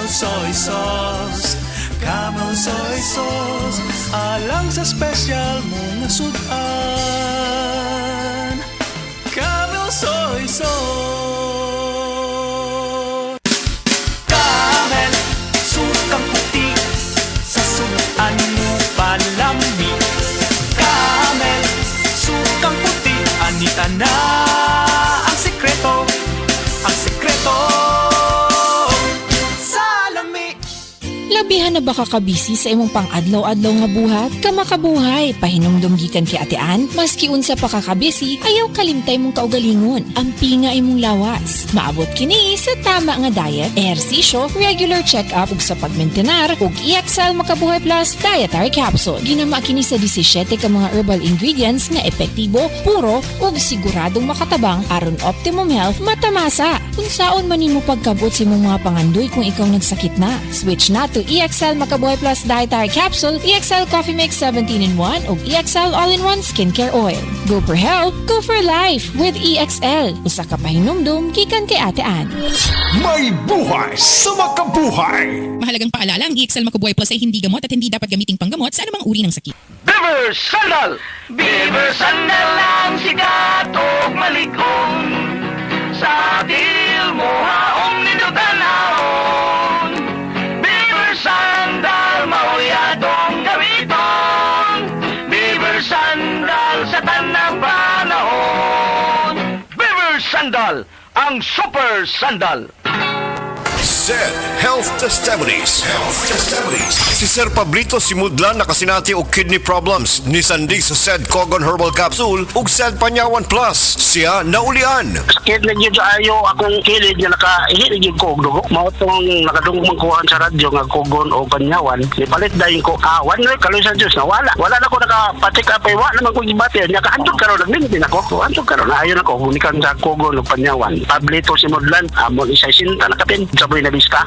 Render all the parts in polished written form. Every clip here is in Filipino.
soy sauce. Camel soy sauce, alang sa special mong sudan. Camel soy sauce. Camel, sukang puti, sa sudan mo palami. Camel, sukang puti, anita na ang sekreto. Ang sekreto sa lami. Labihan na baka kabisi sa imong pang-adlaw-adlaw nga buhat? Kamakabuhay, pahinumdum gikan kay Ate Ann, maski unsa pa ka kabisi, ayaw kalimtay mong kaugalingon. Ampi nga imong lawas. Maabot kini sa tama nga diet, ehersisyo, regular check-up ug sa pagmentenar ug EXL Makabuhay Plus Dietary Capsule. Ginama kini sa 17 ka mga herbal ingredients nga epektibo, puro ug siguradong makatabang aron optimum health matamasa. Unsaon man nimo pagkabot sa imong mga pangandoy kung ikaw nagsakit na? Switch na to EXL Makabuhay Plus Dietary Capsule, EXL Coffee Mix 17-in-1 ug EXL All-in-1 Skincare Oil. Go for health, go for life with EXL. Usa ka pahinumdum gikan kay Ate Ann. May buhay sa makabuhay! Mahalagang paalala, ang EXL Makabuhay Plus ay hindi gamot at hindi dapat gamiting panggamot sa anumang uri ng sakit. Beaver Sandal! Beaver Sandal ang sikat o maligong sa dil mo haong ninutanahon. Beaver Sandal, mauyadong gamiton. Beaver Sandal sa tanang panahon. Beaver Sandal, ang super sandal. Zed Health Testimonies. Si Sir Pablito Simudlan nakasinati og kidney problems ni Sandy sa Zed Cogon Herbal Capsule ug Zed Panyawan Plus. Siya naulian. Sakit na yun ayo akong kilid nga nakahilig yung kog dugo. Mao tong nakadungog kuhaan sa radyo nga kogon o panyawan. Ipalit dayon ko one week kaloy sa Diyos na wala na ko nakapatik apay wala naman ko gibati. Nakahandog karon nagmintin ako. Handog karon ayo na ko hunikan sa kogon o panyawan. Pablito Simudlan amon isa sinta nakapin sabay na lista.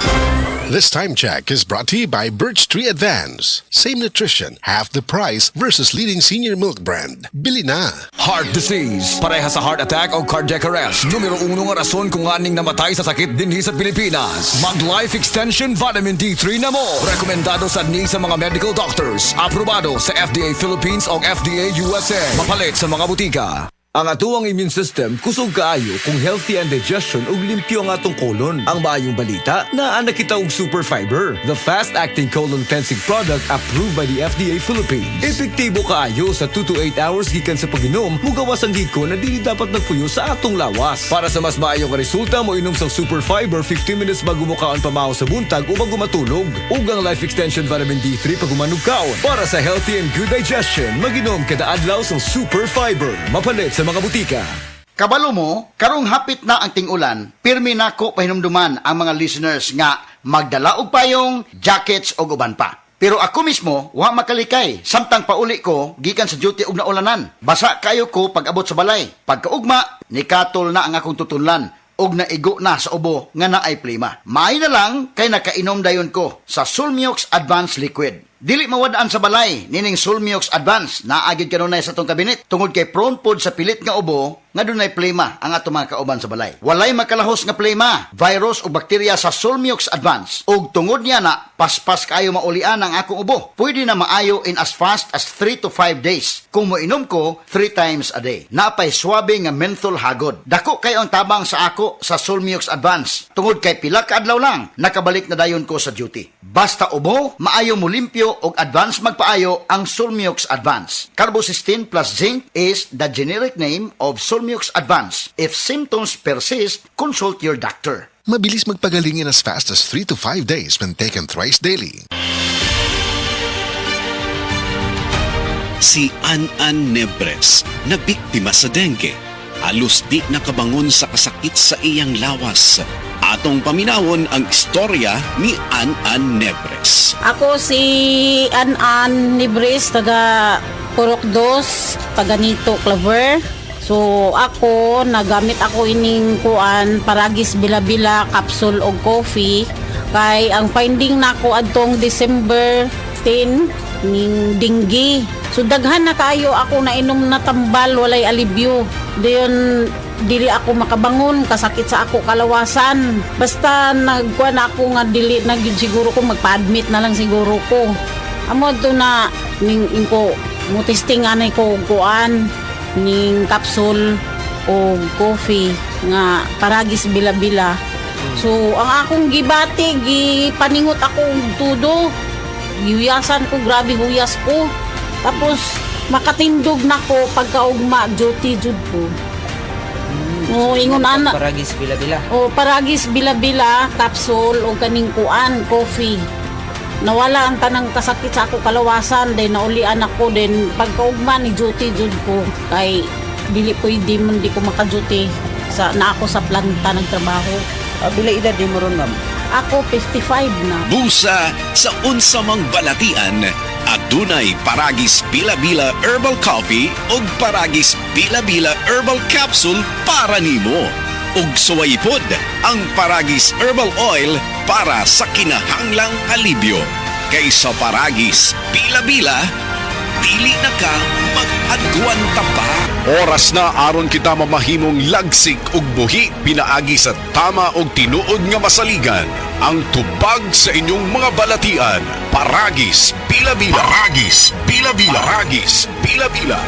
This time check is brought to you by Birch Tree Advance. Same nutrition, half the price versus leading senior milk brand. Bili na! Heart disease, pareha sa heart attack o cardiac arrest. Numero 1 nga rason kung aning namatay sa sakit dinhi sa Pilipinas. Mag-Life Extension Vitamin D3 na mo. Rekomendado sa sa mga medical doctors. Aprobado sa FDA Philippines o FDA USA. Mapalit sa mga butika. Ang atuang immune system kusog kaayo kung healthy ang digestion ug limpyo ang atong kolon. Ang maayong balita, naa na kita og Super Fiber, the fast-acting colon cleansing product approved by the FDA Philippines. Epektibo kaayo sa 2 to 8 hours gikan sa pag-inom, mugawas ang giko na dili dapat nagpuyo sa atong lawas. Para sa mas maayong resulta mo inom sang Super Fiber 15 minutes bago mo kaon pamahaw sa buntag o bago matulog. Ug ang Life Extension Vitamin D3 pag umanog kaon. Para sa healthy and good digestion, mag-inom kada adlaw sang Super Fiber. Mapalit sa mga butika. Kabalo mo, karong hapit na ang ting-ulan, pirmi nako pahinumduman ang mga listeners nga magdala og payong, jackets o uban pa. Pero ako mismo, wa makalikay. Samtang pauli ko, gikan sa duty og naulanan. Basa kayo ko pag abot sa balay. Pagkaugma, nikatol na ang akong tutunlan og naigo na sa ubo nga naay plima. Maay na lang kay nakainom dayon ko sa Sulmiox Advanced Liquid. Dili mawadaan sa balay, nining Sulmiox Advance, naagid kanunay sa tong kabinet, tungod kay prone pod sa pilit nga ubo, nga dunay plema ang ato mga kauban sa balay. Walay makalahos nga plema, virus o bakterya sa Sulmiox Advance, ug tungod niya na, paspas kayo maulian ang akong ubo. Pwede na maayo in as fast as 3 to 5 days, kung moinom ko 3 times a day. Napay swabe nga menthol hagod. Dako kayo ang tabang sa ako sa Sulmiox Advance, tungod kay pila ka adlaw lang, nakabalik na dayon ko sa duty. Basta ubo, maayo mo limpyo og advance magpaayo ang Sulmiox Advance. Carbocysteine plus zinc is the generic name of Sulmiox Advance. If symptoms persist, consult your doctor. Mabilis magpagaling in as fast as 3 to 5 days when taken thrice daily. Si An Nebres na biktima sa dengue. Halos di nakabangon sa kasakit sa iyang lawas. Atong paminawon ang istorya ni An Nebres. Ako si An Nebres, taga Purok 2, taga Nito, Claver. So ako, nagamit ako ining kuan, paragis bila-bila, capsule o coffee. Kay ang finding nako adtong December 10, ning dengue. So daghan na kayo ako na inom na tambal, walay alibyo. Dayon dili ako makabangon, kasakit sa ako kalawasan. Basta nagkuan ako nga dili na gyud siguro ko magpa-admit na lang siguro ko. Amo to na ning ko mo testing anay ko kuan ning capsule o coffee nga paragis bila-bila. So ang akong gibati gipaningot ako og tudo. Gihuyasan ko, grabe huyas ko. Tapos makatindog na ko pagkaugma duty jud ko. O ingon ana Paragis bila-bila. o paragis bila-bila capsule o kaning kuan coffee. Nawala ang tanang kasakit sa ako kalawasan, then naulian ako, then pagkaugma ni duty jud ko kay dili pwede man di ko maka-duty sa na ako sa planta nagtrabaho. Bila edad di mo ron, ma'am? Ako 55 na. Busa sa unsamang balatian, adunay Paragis Bila-Bila Herbal Coffee ug Paragis Bila-Bila Herbal Capsule para nimo. Ug suwaypod ang Paragis Herbal Oil para sa kinahanglang alibyo. Kaysa Paragis Bila-Bila, dili na ka mag-agwanta pa. Oras na aron kita mamahimong lagsik ug buhi pinaagi sa tama og tinuod nga masaligan. Ang tubag sa inyong mga balatian, Paragis Bila-Bila. Paragis Bila-Bila. Paragis Bila-Bila.